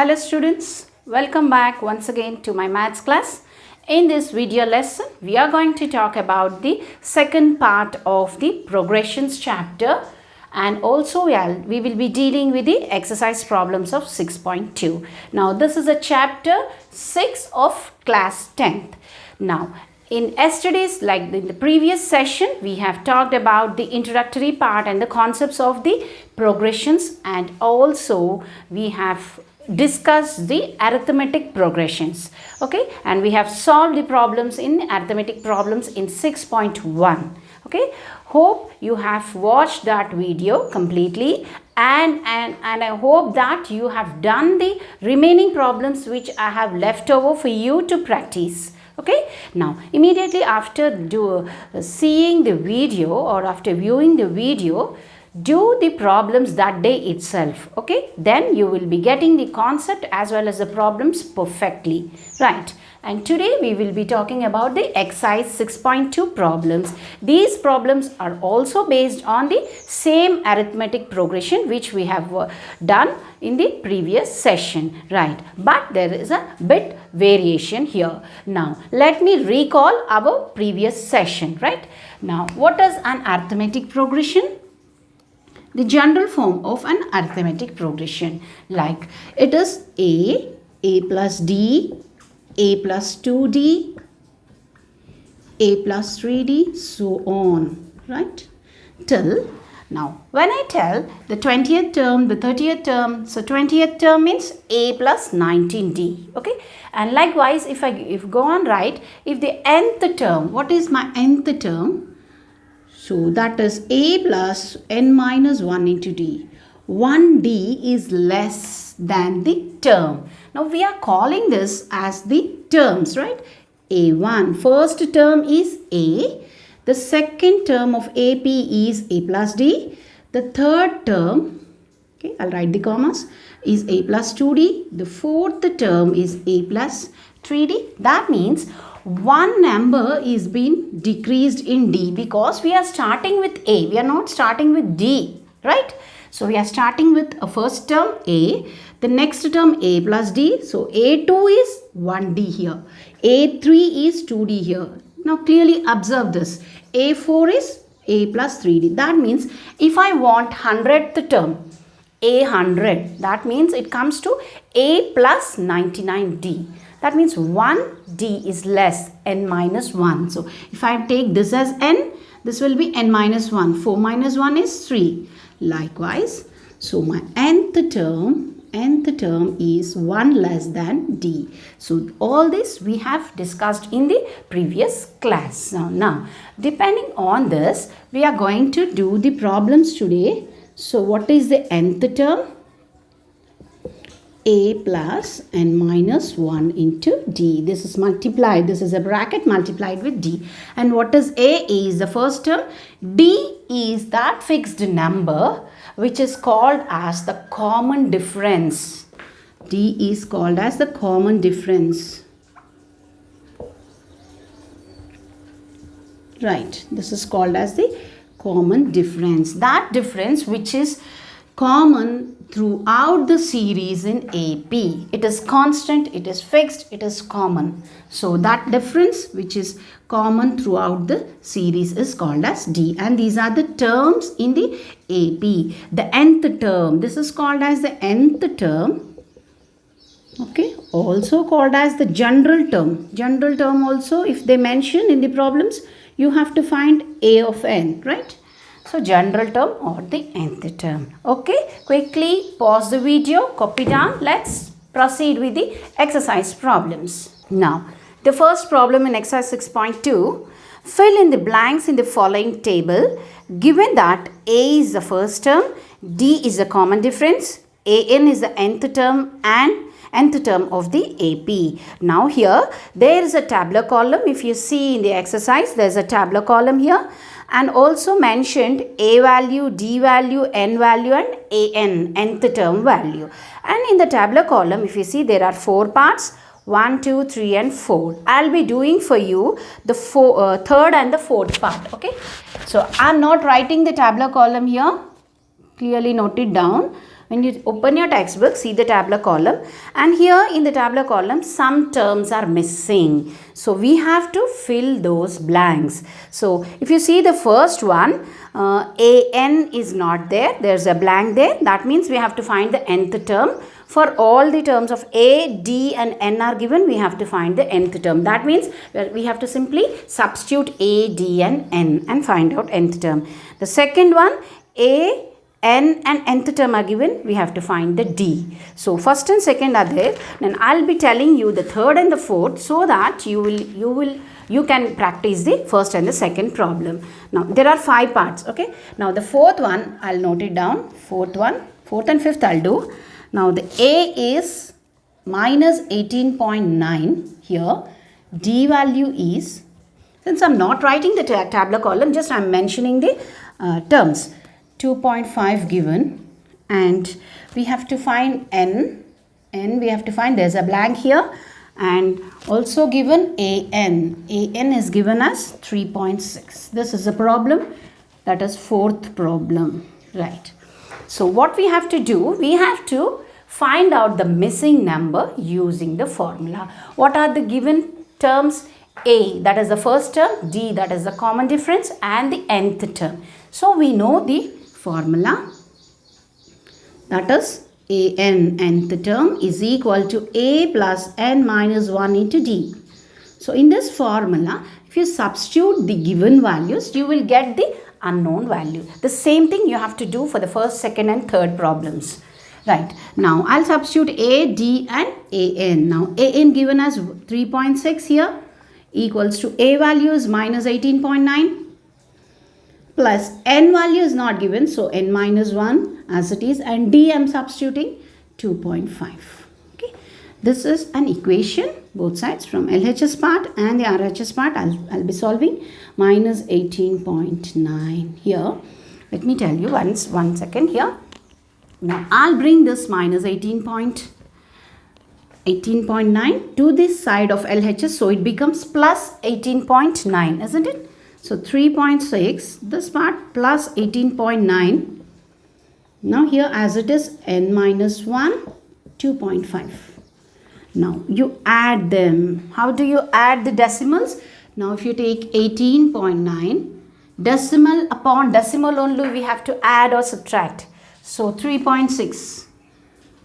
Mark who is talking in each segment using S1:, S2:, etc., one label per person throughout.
S1: Hello students, welcome back once again to my maths class. In this video lesson, we are going to talk about the second part of the progressions chapter, and also we will be dealing with the exercise problems of 6.2. Now this is a chapter 6 of class 10th. Now in yesterday's, like in the previous session, we have talked about the introductory part and the concepts of the progressions, and also we have discussed the arithmetic progressions. Okay, and we have solved the problems in arithmetic problems in 6.1. Okay, hope you have watched that video completely, and I hope that you have done the remaining problems which I have left over for you to practice. Okay, now immediately after seeing the video or after viewing the video, do the problems that day itself. Okay, then you will be getting the concept as well as the problems perfectly, right? And today we will be talking about the exercise 6.2 problems. These problems are also based on the same arithmetic progression which we have done in the previous session, right? But there is a bit variation here. Now let me recall our previous session, right? Now what is an arithmetic progression? The general form of an arithmetic progression, like it is a plus d, a plus 2d, a plus 3d, so on, right? Till now, when I tell the 20th term, the 30th term, so 20th term means a plus 19d, okay? And likewise, if go on right, if the nth term, what is my nth term? So that is a plus n minus 1 into d. 1d is less than the term. Now we are calling this as the terms, right? A1, first term is a. The second term of AP is a plus d. The third term, okay, I'll write the commas, is a plus 2d. The fourth term is a plus 3d. That means one number is being decreased in d because we are starting with a. We are not starting with d, right? So we are starting with a first term a, the next term a plus d. So a2 is 1d here, a3 is 2d here. Now clearly observe this, a4 is a plus 3d. That means if I want 100th term, a100, that means it comes to a plus 99d. That means 1d is less, n minus 1. So if I take this as n, this will be n minus 1. 4 minus 1 is 3. Likewise, so my nth term is 1 less than d. So all this we have discussed in the previous class. Now depending on this, we are going to do the problems today. So what is the nth term? A plus n minus 1 into d. This is multiplied. This is a bracket multiplied with d. And what is a? A is the first term. D is that fixed number which is called as the common difference. D is called as the common difference. Right. This is called as the common difference. That difference which is common throughout the series in AP. It is constant, it is fixed, it is common. So that difference which is common throughout the series is called as D. And these are the terms in the AP. The nth term, this is called as the nth term. Okay, also called as the general term. General term also, if they mention in the problems, you have to find A of n, right? So general term or the nth term. Okay, quickly pause the video, copy down. Let's proceed with the exercise problems. Now, the first problem in exercise 6.2, fill in the blanks in the following table. Given that A is the first term, D is the common difference, AN is the nth term and nth term of the AP. Now here there is a tabular column. If you see in the exercise, there is a tabular column here, and also mentioned a value, d value, n value and an, nth term value. And in the tabular column, if you see, there are 4 parts, 1, 2, 3 and 4. I'll be doing for you the third and the fourth part. Okay, so I'm not writing the tabular column here. Clearly note it down. When you open your textbook, see the tabular column, and here in the tabular column some terms are missing. So we have to fill those blanks. So if you see the first one, an is not there. There's a blank there. That means we have to find the nth term. For all the terms of a, d and n are given, we have to find the nth term. That means we have to simply substitute a, d and n and find out nth term. The second one, a, n and nth term are given, we have to find the d. So first and second are there. Then I'll be telling you the third and the fourth so that you can practice the first and the second problem. Now there are 5 parts. Okay. Now the fourth one, I'll note it down. Fourth and fifth I'll do. Now the a is minus 18.9 here. D value is, since I'm not writing the tabular column, just I'm mentioning the terms. 2.5 given, and we have to find n. We have to find, there's a blank here, and also given an. An is given as 3.6. This is a problem. That is fourth problem. Right. So what we have to do, we have to find out the missing number using the formula. What are the given terms? A, that is the first term, d, that is the common difference, and the nth term. So we know the formula, that is an, nth term, is equal to a plus n minus 1 into d. So in this formula, if you substitute the given values, you will get the unknown value. The same thing you have to do for the first, second and third problems. Right. Now I'll substitute a, d and an. Now an given as 3.6 here equals to a value is minus 18.9 plus n value is not given, so n minus 1 as it is, and d I'm substituting 2.5. Okay. This is an equation, both sides, from LHS part and the RHS part. I'll be solving. Minus 18.9 here. Let me tell you one second here. Now I'll bring this minus 18.9 to this side of LHS, so it becomes plus 18.9, isn't it? So 3.6, this part plus 18.9. Now here as it is n minus 1, 2.5. Now you add them. How do you add the decimals? Now if you take 18.9, decimal upon decimal only we have to add or subtract. So 3.6.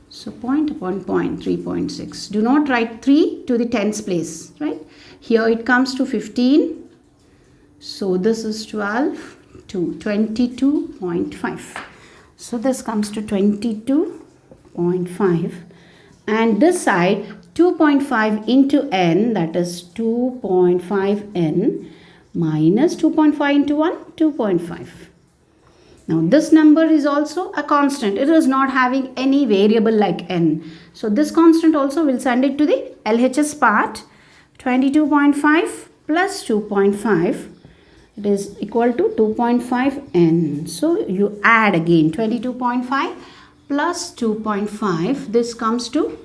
S1: So point upon point, 3.6. Do not write 3 to the tens place, right? Here it comes to 15. So this is 12 to 22.5. So this comes to 22.5. And this side 2.5 into n, that is 2.5n minus 2.5 into 1, 2.5. Now this number is also a constant. It is not having any variable like n. So this constant also will send it to the LHS part. 22.5 plus 2.5. It is equal to 2.5n. So you add again 22.5 plus 2.5. This comes to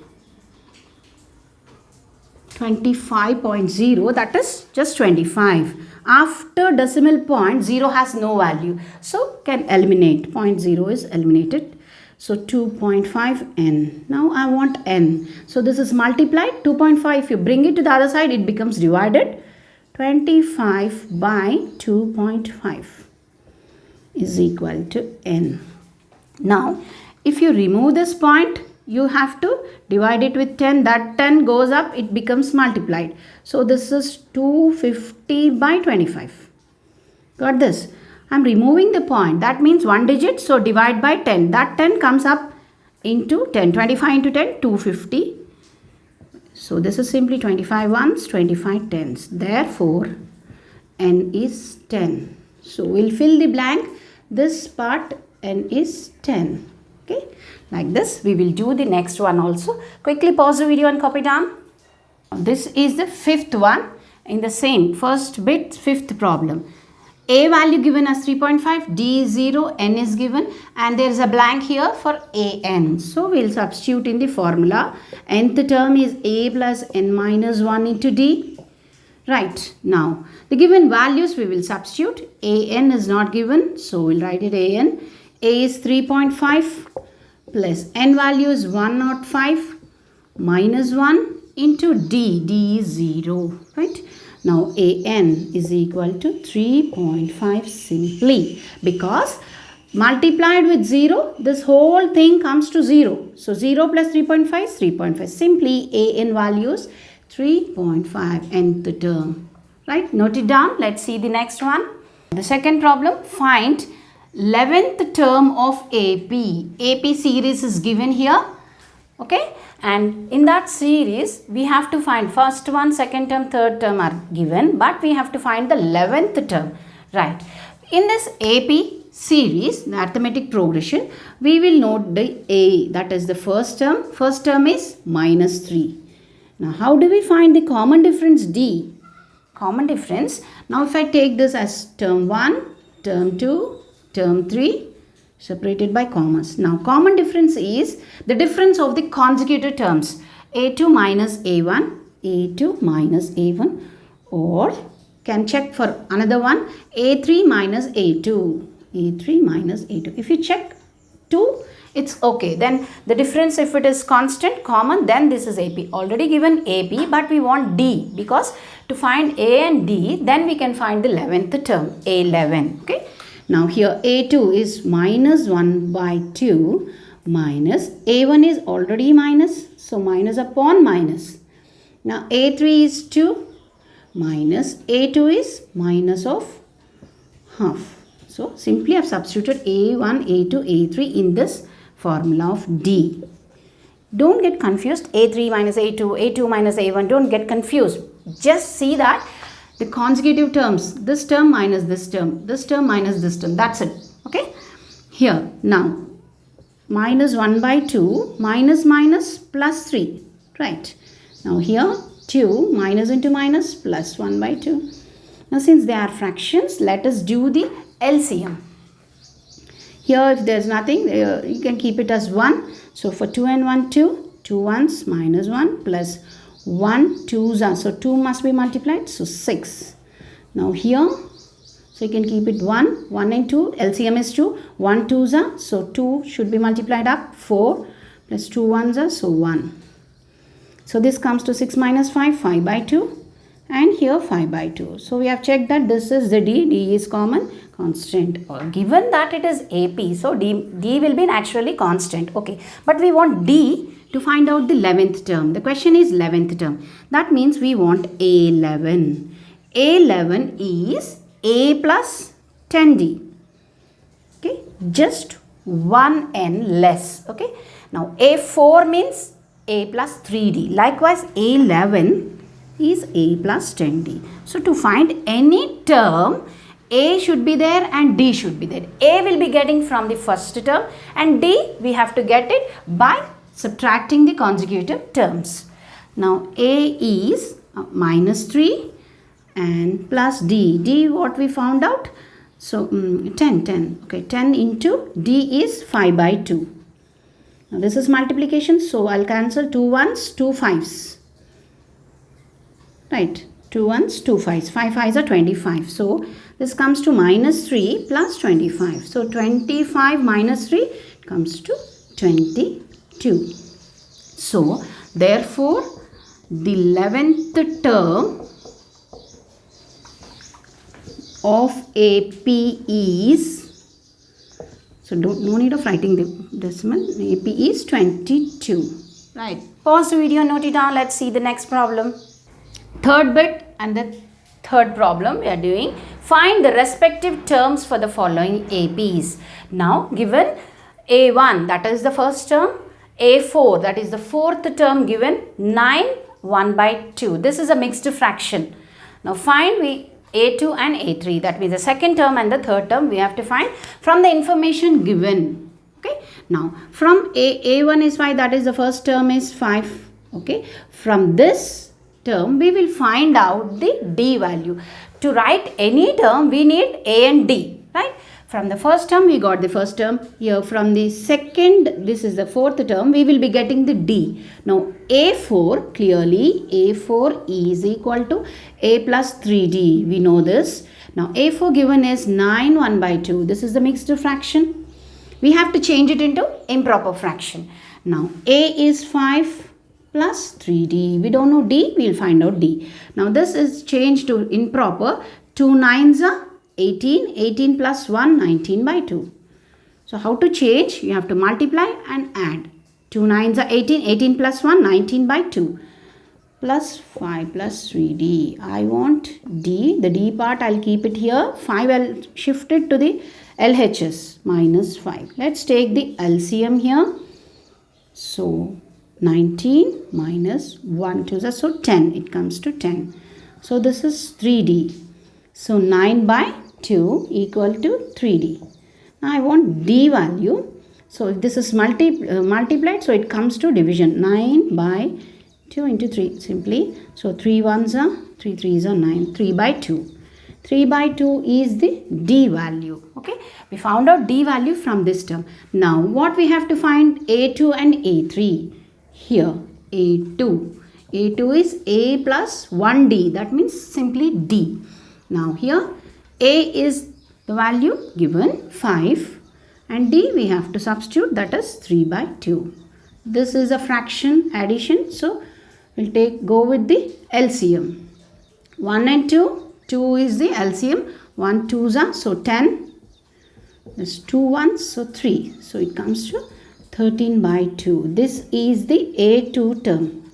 S1: 25.0. That is just 25. After decimal point, 0 has no value. So can eliminate. 0.0 is eliminated. So 2.5n. Now I want n. So this is multiplied. 2.5. If you bring it to the other side, it becomes divided. 25 by 2.5 is equal to n. Now if you remove this point, you have to divide it with 10. That 10 goes up, it becomes multiplied. So this is 250 by 25. Got this? I'm removing the point. That means one digit. So divide by 10. That 10 comes up into 10. 25 into 10, 250. So this is simply 25 ones, 25 tens. Therefore, n is 10. So we'll fill the blank. This part n is 10. Okay. Like this, we will do the next one also. Quickly pause the video and copy down. This is the fifth one in the same first bit, fifth problem. A value given as 3.5, D is 0, N is given, and there is a blank here for AN. So we'll substitute in the formula. Nth term is A plus N minus 1 into D. Right. Now, the given values we will substitute. AN is not given, so we'll write it AN. A is 3.5 plus n value is 105 minus 1 into d is 0, right? Now an is equal to 3.5 simply because multiplied with 0, this whole thing comes to 0. So 0 plus 3.5 is 3.5. Simply an value is 3.5 nth term. Right? Note it down. Let's see the next one. The second problem, find 11th term of AP. AP series is given here. Okay? And in that series, we have to find first one, second term, third term are given. But we have to find the 11th term. Right? In this AP series, the arithmetic progression, we will note the A, that is the first term. First term is minus 3. Now, how do we find the common difference D? Common difference, now if I take this as term 1, term 2, term 3, separated by commas. Now, common difference is the difference of the consecutive terms, A2 minus A1, A2 minus A1, or can check for another one, A3 minus A2. A3 minus A2. If you check 2, it's okay. Then the difference, if it is constant, common, then this is AP. Already given AP, but we want D because to find A and D, then we can find the 11th term, A11. Okay. Now here A2 is minus 1 by 2 minus A1 is already minus. So minus upon minus. Now A3 is 2 minus A2 is minus of half. So, simply I have substituted A1, A2, A3 in this formula of D. Don't get confused. A3 minus A2, A2 minus A1. Don't get confused. Just see that the consecutive terms, this term minus this term minus this term. That's it. Okay. Here, now, minus 1 by 2, minus minus plus 3. Right. Now, here, 2 minus into minus plus 1 by 2. Now, since they are fractions, let us do the LCM. Here if there is nothing, you can keep it as 1. So for 2 and 1, 2. 2 ones minus 1 plus 1 2s are. So 2 must be multiplied. So 6. Now here, so you can keep it 1. 1 and 2. LCM is 2. 1 2s are. So 2 should be multiplied up. 4 plus 2 1s are. So 1. So this comes to 6 minus 5. 5 by 2. And here 5 by 2. So we have checked that this is the D. D is common, constant. Given that it is AP, so D will be naturally constant. Okay. But we want D to find out the 11th term. The question is 11th term. That means we want A11. A11 is A plus 10D. Okay. Just 1n less. Okay. Now A4 means A plus 3D. Likewise A11 is A plus 10D. So to find any term, A should be there and D should be there. A will be getting from the first term and D we have to get it by subtracting the consecutive terms. Now A is minus 3 and plus D. D what we found out? So 10. Okay, 10 into D is 5 by 2. Now this is multiplication. So I'll cancel 2 1s, 2 5s. Right, 2 1s, 2 5s. 5 5s are 25. So this comes to minus 3 plus 25. So 25 minus 3 comes to 22. So therefore the 11th term of AP is, so no need of writing the decimal, AP is 22. Right, pause the video, note it down. Let's see the next problem. Third bit and the third problem we are doing. Find the respective terms for the following APs. Now given A1, that is the first term, A4, that is the fourth term given, 9 1 by 2. This is a mixed fraction. Now find A2 and A3, that means the second term and the third term we have to find from the information given. Okay. Now from A1 is 5, that is the first term is 5. Okay. From this term we will find out the D value. To write any term we need A and D, right? From the first term we got the first term. Here from the second, this is the fourth term, we will be getting the D. Now A4, clearly A4 is equal to A plus 3D. We know this. Now A4 given is 9 1 by 2. This is the mixed fraction. we have to change it into improper fraction. Now a is 5 plus 3d. We don't know d, we will find out d. Now this is changed to improper. 2 9s are 18, 18 plus 1, 19 by 2. So how to change? You have to multiply and add. 2 9s are 18, 18 plus 1, 19 by 2. Plus 5 plus 3d. I want d. The d part I'll keep it here. 5 I'll shift it to the LHS. Minus 5. Let's take the LCM here. So 19 minus 1 2 so 10. It comes to 10. So this is 3d. So 9 by 2 equal to 3d. Now I want d value. So if this is multiplied, so it comes to division. 9 by 2 into 3 simply. So 3 1s are 3 3s are 9. 3 by 2. 3 by 2 is the d value. Okay. We found out d value from this term. Now what we have to find? A2 and A3. Here A2. A2 is A plus 1d. That means simply d. Now here A is the value given 5 and d we have to substitute, that is 3 by 2. This is a fraction addition. So we'll go with the LCM. 1 and 2. 2 is the LCM. 1 2s are so 10. There's 2 1s so 3. So it comes to 13 by 2. This is the A2 term.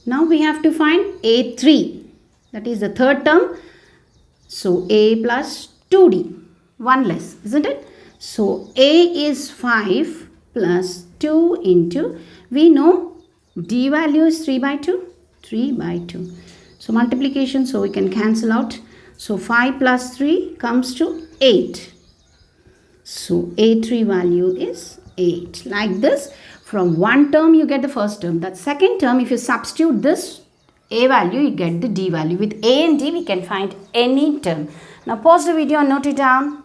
S1: Now we have to find A3. That is the third term. So A plus 2D. 1 less, isn't it? So A is 5 plus 2 into, we know d value is 3 by 2. 3 by 2. So multiplication, so we can cancel out. So 5 plus 3 comes to 8. So A3 value is 8. Like this, from one term you get the first term. That second term, if you substitute this A value, you get the D value. With A and D, we can find any term. Now pause the video and note it down.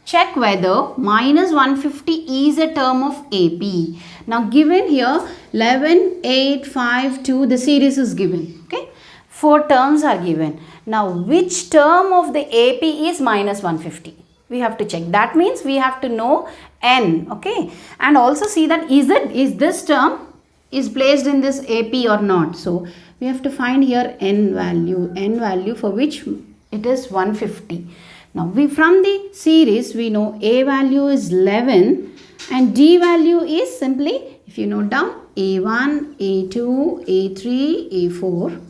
S1: Check whether minus 150 is a term of AP. Now given here 11, 8, 5, 2, the series is given. Okay, 4 terms are given. Now which term of the AP is minus 150? We have to check. That means we have to know n. Okay, and also see that is this term is placed in this AP or not. So we have to find here n value for which it is 150. Now from the series we know A value is 11 and D value is simply, if you note down, A1, A2, A3, A4.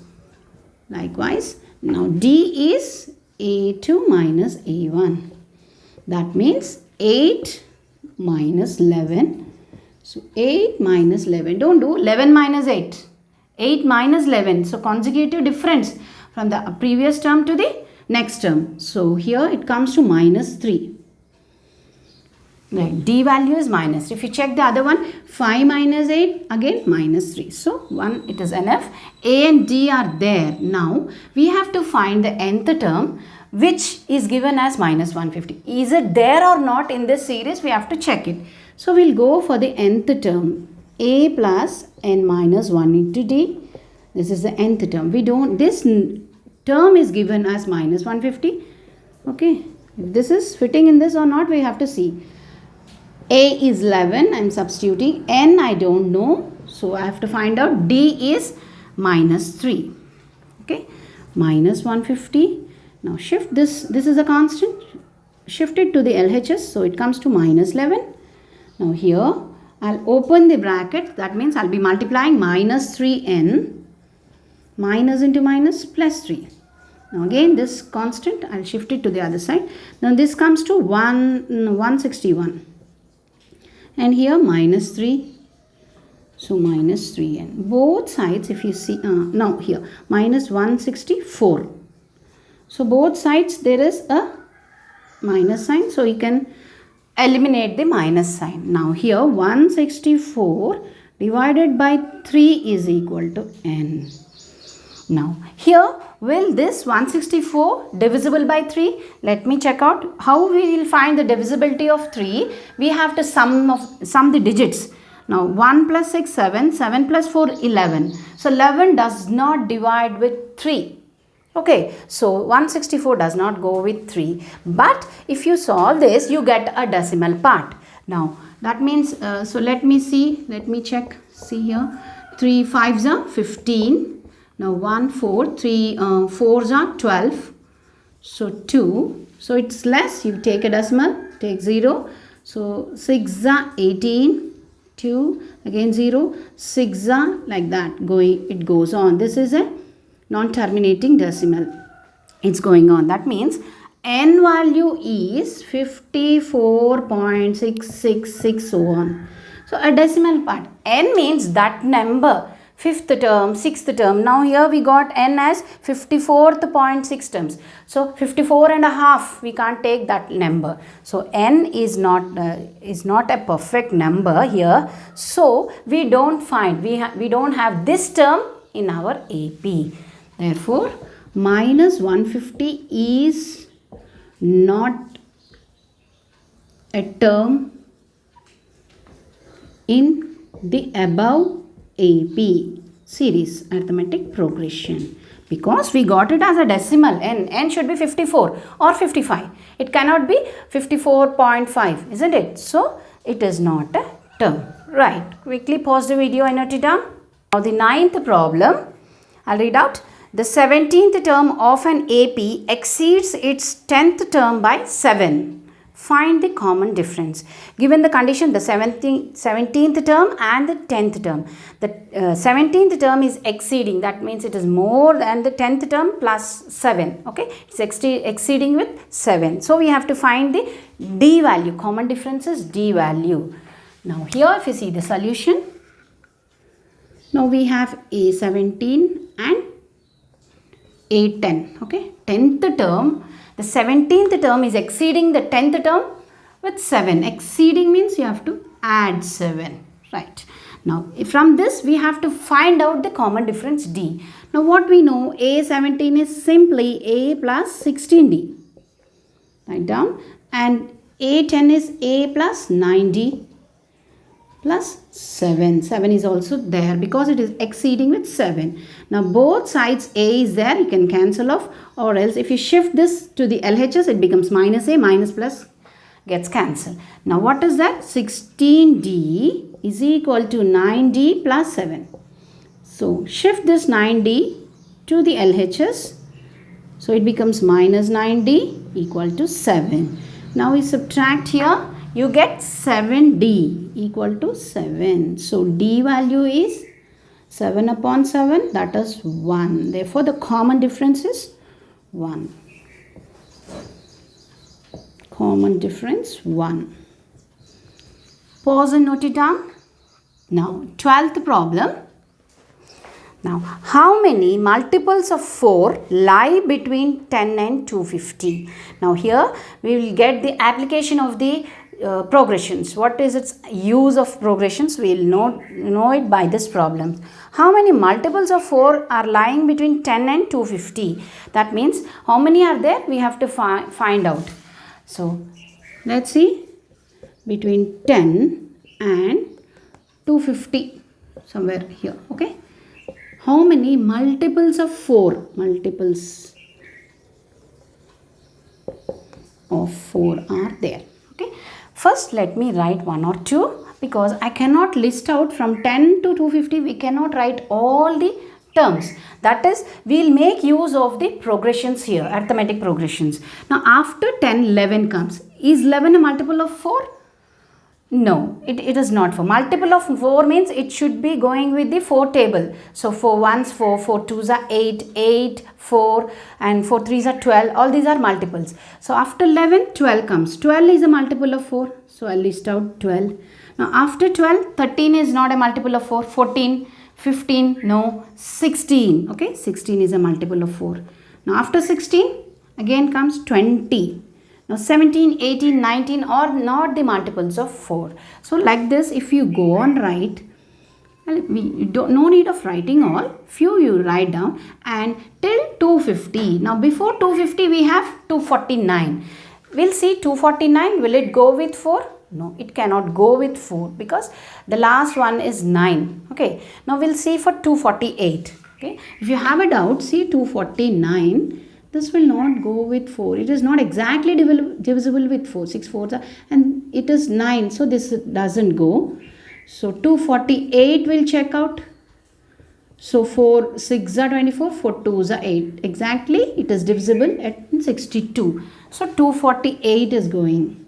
S1: Likewise, now D is A2 minus A1. That means 8 minus 11. So 8 minus 11. Don't do 11 minus 8. 8 minus 11. So consecutive difference from the previous term to the next term. So here it comes to minus 3. Right. D value is minus. If you check the other one, 5 minus 8, again minus 3. So 1, it is NF. A and D are there. Now we have to find the nth term which is given as minus 150. Is it there or not in this series? We have to check it. So we'll go for the nth term. A plus n minus 1 into D. This is the nth term. This term is given as minus 150. Okay, if this is fitting in this or not, we have to see. A is 11, I am substituting. N I don't know, so I have to find out. D is minus 3. Okay, minus 150. Now shift this is a constant, shift it to the LHS, so it comes to minus 11. Now here I'll open the bracket, that means I'll be multiplying minus 3n, minus into minus plus 3. Now again this constant, I'll shift it to the other side. Now this comes to 161. And here minus 3. So minus 3n. Both sides, if you see, now here minus 164. So both sides there is a minus sign. So you can eliminate the minus sign. Now here 164 divided by 3 is equal to n. Now here, will this 164 divisible by 3? Let me check out how we will find the divisibility of 3. We have to sum the digits. Now 1 plus 6, 7, 7 plus 4, 11. So 11 does not divide with 3. Okay, so 164 does not go with 3. But if you solve this, you get a decimal part. Now that means, so let me check, see here, 3 5s are 15. Now 1 4, 3 4s are 12. So 2, so it's less, you take a decimal, take 0. So 6 are 18, 2, again 0, 6 are like that, it goes on. This is a non-terminating decimal. It's going on. That means n value is 54.666, so on. So a decimal part. N means that number. 5th term, 6th term. Now here we got n as 54.6 terms. So 54 and a half, we can't take that number. So n is not a perfect number here. So we don't find, we don't have this term in our AP. Therefore, minus 150 is not a term in the above AP series arithmetic progression, because we got it as a decimal. N should be 54 or 55. It cannot be 54.5, isn't it? So it is not a term. Right. Quickly pause the video and note it down. Now the 9th problem, I'll read out. The 17th term of an AP exceeds its 10th term by 7. Find the common difference. Given the condition, the 17th term and the 10th term. The 17th term is exceeding. That means it is more than the 10th term plus 7. Okay. It's exceeding with 7. So we have to find the D value. Common difference is D value. Now here if you see the solution. Now we have A17 and A10. Okay. 10th term. The 17th term is exceeding the 10th term with 7. Exceeding means you have to add 7. Right. Now, from this we have to find out the common difference D. Now, what we know, A17 is simply A plus 16D. Write down. And A10 is A plus 9D plus 7. 7 is also there because it is exceeding with 7. Now both sides A is there, you can cancel off, or else if you shift this to the LHS, it becomes minus A, minus plus gets cancelled. Now what is that? 16D is equal to 9D plus 7. So shift this 9D to the LHS. So it becomes minus 9D equal to 7. Now we subtract here. You get 7D equal to 7. So D value is 7 upon 7, that is 1. Therefore, the common difference is 1. Common difference 1. Pause and note it down. Now, 12th problem. Now, how many multiples of 4 lie between 10 and 250? Now, here we will get the application of the progressions. What is its use of progressions? We will know it by this problem. How many multiples of 4 are lying between 10 and 250? That means how many are there? We have to find out. So let's see, between 10 and 250, somewhere here. Okay. How many multiples of 4? Multiples of 4 are there. Okay. First, let me write 1 or 2 because I cannot list out from 10 to 250. We cannot write all the terms. That is, we will make use of the progressions here, arithmetic progressions. Now, after 10, 11 comes. Is 11 a multiple of 4? No, it is not 4. Multiple of 4 means it should be going with the 4 table. So 4 1s 4, 4 2s are 8, 8, 4 and 4 3s are 12. All these are multiples. So after 11, 12 comes. 12 is a multiple of 4. So I'll list out 12. Now after 12, 13 is not a multiple of 4. 14, 15, no, 16. Okay, 16 is a multiple of 4. Now after 16, again comes 20. Now 17, 18, 19 are not the multiples of 4. So like this, if you go on write, no need of writing all, few you write down and till 250. Now before 250 we have 249. We'll see 249, will it go with 4? No, it cannot go with 4 because the last one is 9. Okay, now we'll see for 248. Okay, if you have a doubt, see 249. This will not go with 4. It is not exactly divisible with 4. 6 fours are, and it is 9. So this doesn't go. So 248 will check out. So 4 6 are 24, 4 2s are 8. Exactly, it is divisible at 62. So 248 is going.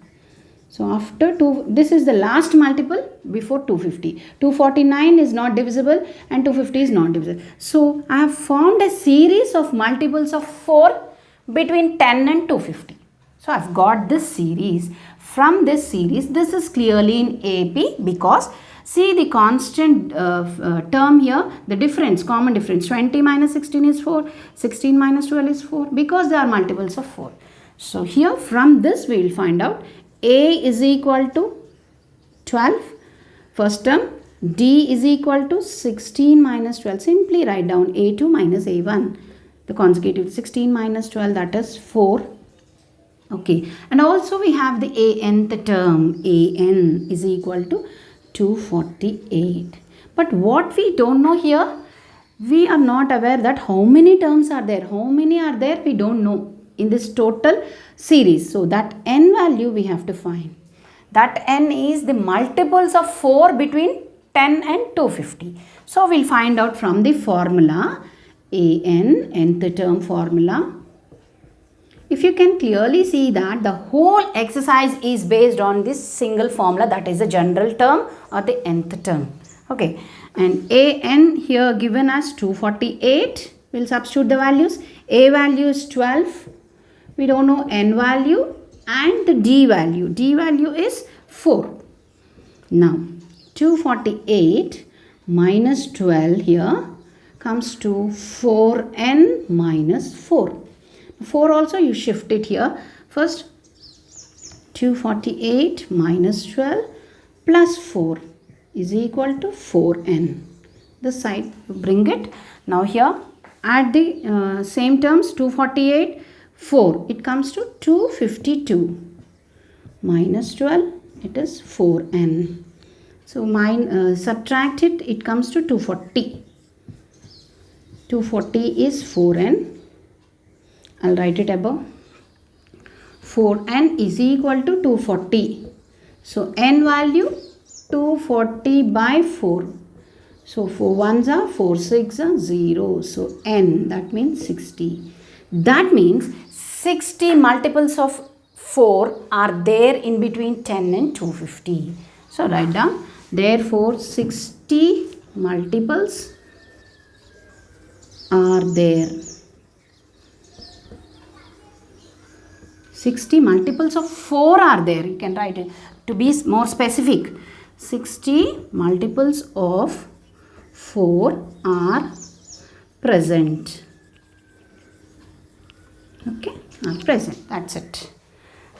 S1: So after 2, this is the last multiple before 250. 249 is not divisible and 250 is not divisible. So I have formed a series of multiples of 4 between 10 and 250. So I've got this series. From this series, this is clearly in AP because see the constant term here, the difference, common difference. 20 minus 16 is 4. 16 minus 12 is 4 because they are multiples of 4. So here from this we will find out A is equal to 12. First term, D is equal to 16 minus 12. Simply write down A2 minus A1. The consecutive 16 minus 12, that is 4. Okay. And also we have the ANth term. AN is equal to 248. But what we don't know here, we are not aware that how many terms are there. How many are there, we don't know in this total series. So that n value we have to find. That n is the multiples of 4 between 10 and 250. So we'll find out from the formula, an, nth term formula. If you can clearly see that the whole exercise is based on this single formula, that is the general term or the nth term. Okay, and an here given as 248. We'll substitute the values. A value is 12. We don't know n value and the d value. D value is 4. Now 248 minus 12 here comes to 4n minus 4. 4 also you shift it here. First 248 minus 12 plus 4 is equal to 4n. This side you bring it. Now here add the same terms, 248, 4. It comes to 252 minus 12. It is 4n. So subtract it. It comes to 240. 240 is 4n. I'll write it above. 4n is equal to 240. So n value 240 by 4. So 4 ones are 4 6 are 0. So n, that means 60. That means 60 multiples of 4 are there in between 10 and 250. So write down. Therefore 60 multiples are there. 60 multiples of 4 are there. You can write it to be more specific. 60 multiples of 4 are present. Okay, are present. That's it.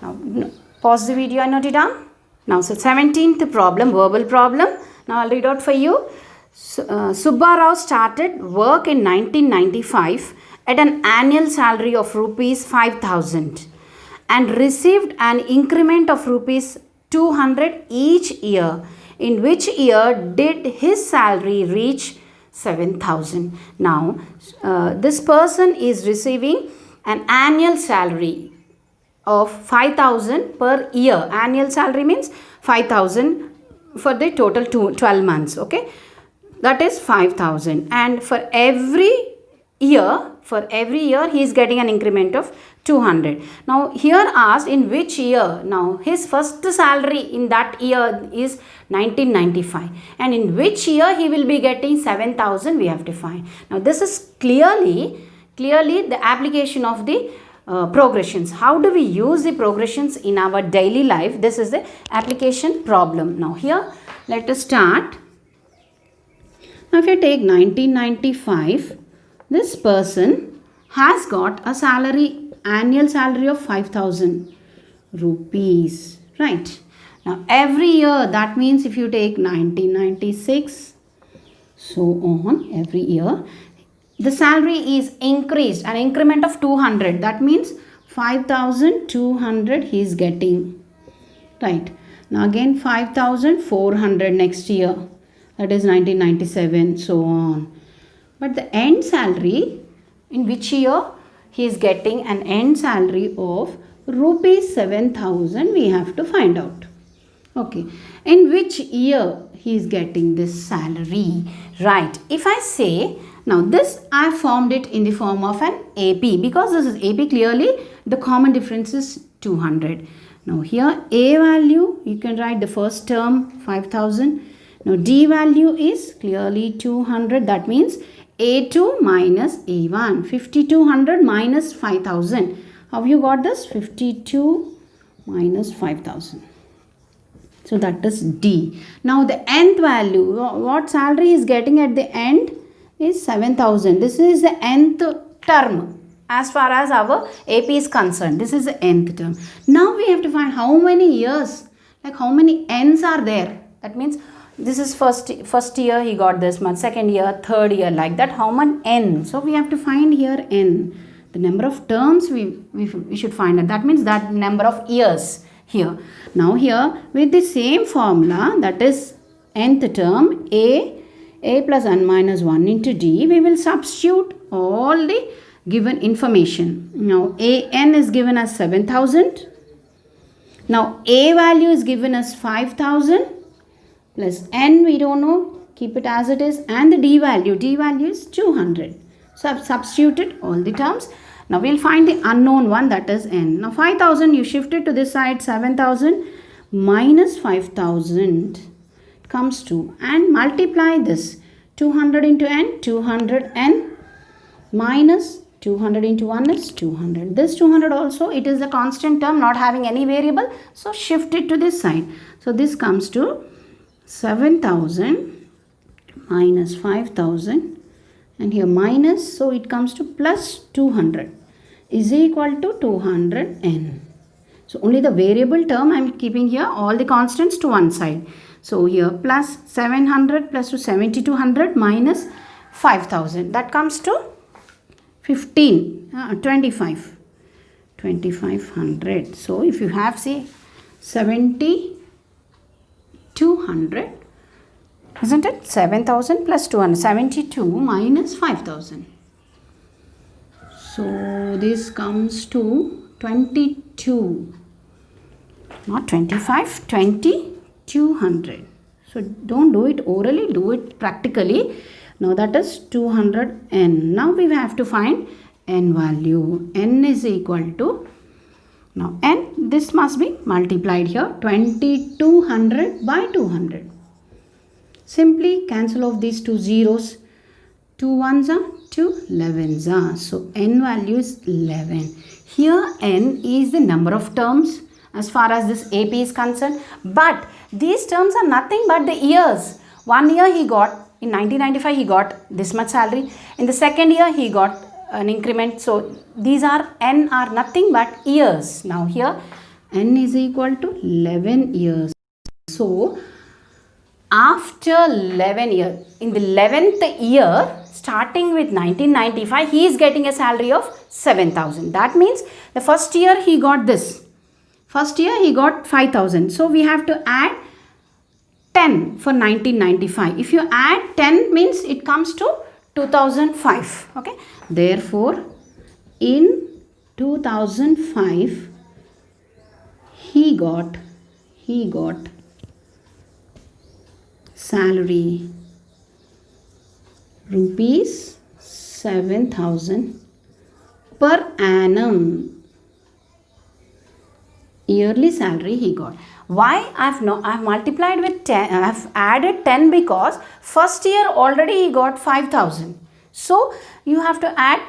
S1: Now pause the video and note it down. Now so 17th problem, verbal problem. Now I'll read out for you. Subba Rao started work in 1995 at an annual salary of rupees 5,000 and received an increment of rupees 200 each year. In which year did his salary reach 7,000? Now, this person is receiving an annual salary of 5,000 per year. Annual salary means 5,000 for the total 12 months. Okay, that is 5,000, and for every year he is getting an increment of 200. Now here asked in which year. Now his first salary in that year is 1995, and in which year he will be getting 7,000 we have to find. Now this is clearly the application of the progressions. How do we use the progressions in our daily life? This is the application problem. Now here let us start. Now if you take 1995, this person has got a salary, annual salary of 5,000 rupees, right? Now every year, that means if you take 1996, so on, every year, the salary is increased, an increment of 200. That means 5,200 he is getting, right? Now again 5,400 next year, that is 1997, so on. But the end salary, in which year he is getting an end salary of rupees 7,000 we have to find out. Okay, in which year he is getting this salary? Right, if I say, now this I formed it in the form of an AP, because this is AP, clearly the common difference is 200. Now here A value, you can write the first term 5,000. Now D value is clearly 200, that means A2 minus A1, 5200 minus 5,000. How you got this? 52 minus 5,000. So that is D. Now the nth value, what salary is getting at the end is 7,000. This is the nth term as far as our AP is concerned. This is the nth term. Now we have to find how many years, like how many n's are there. That means this is first year he got this much, second year, third year, like that. How many n? So we have to find here n. The number of terms we should find it. That means that number of years here. Now here with the same formula, that is nth term a plus n minus 1 into d, we will substitute all the given information. Now an is given as 7,000. Now a value is given as 5,000 plus n we don't know, keep it as it is, and the d value is 200. So I've substituted all the terms. Now we'll find the unknown one, that is n. Now 5,000 you shift it to this side, 7,000 minus 5,000 comes to, and multiply this 200 into n, 200 n minus 200 into 1 is 200. This 200 also, it is a constant term not having any variable, so shift it to this side. So this comes to 7,000 minus 5,000 and here minus, so it comes to plus 200 is equal to 200 n. So only the variable term I am keeping here, all the constants to one side. So here plus 700 plus to 7,200 minus 5,000, that comes to 2,500. So if you have, say, 7,200, isn't it? 7,000 plus 200, 72 minus 5,000. So this comes to 22, not 25, 2,200. So don't do it orally, do it practically. Now that is 200 n. Now we have to find n value. N is equal to, now n, this must be multiplied here, 2,200 by 200. Simply cancel off these two zeros. 2 ones are 2 11s are. So n value is 11. Here n is the number of terms as far as this AP is concerned. But these terms are nothing but the years. 1 year he got, in 1995 he got this much salary. In the second year he got an increment. So these are n are nothing but years. Now here n is equal to 11 years. So after 11 years, in the 11th year, starting with 1995, he is getting a salary of 7,000. That means the first year he got this. First year he got 5,000. So we have to add 10 for 1995. If you add 10 means it comes to 2005. Okay. Therefore, in 2005, he got salary rupees 7,000 per annum. Yearly salary he got. Why I've multiplied with 10, I've added 10 because first year already he got 5,000. So you have to add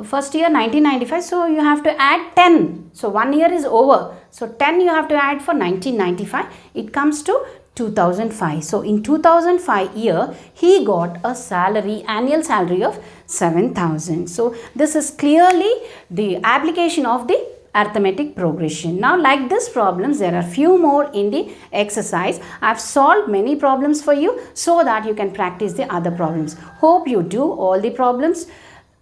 S1: first year 1995, so you have to add 10. So 1 year is over. So 10 you have to add for 1995. It comes to 2005. So in 2005 year, he got a salary, annual salary of 7,000. So this is clearly the application of the arithmetic progression. Now like this problems, there are few more in the exercise. I have solved many problems for you so that you can practice the other problems. Hope you do all the problems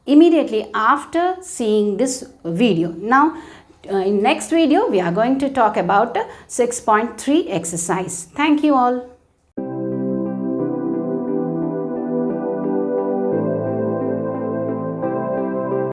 S1: immediately after seeing this video. Now in next video, we are going to talk about 6.3 exercise. Thank you all.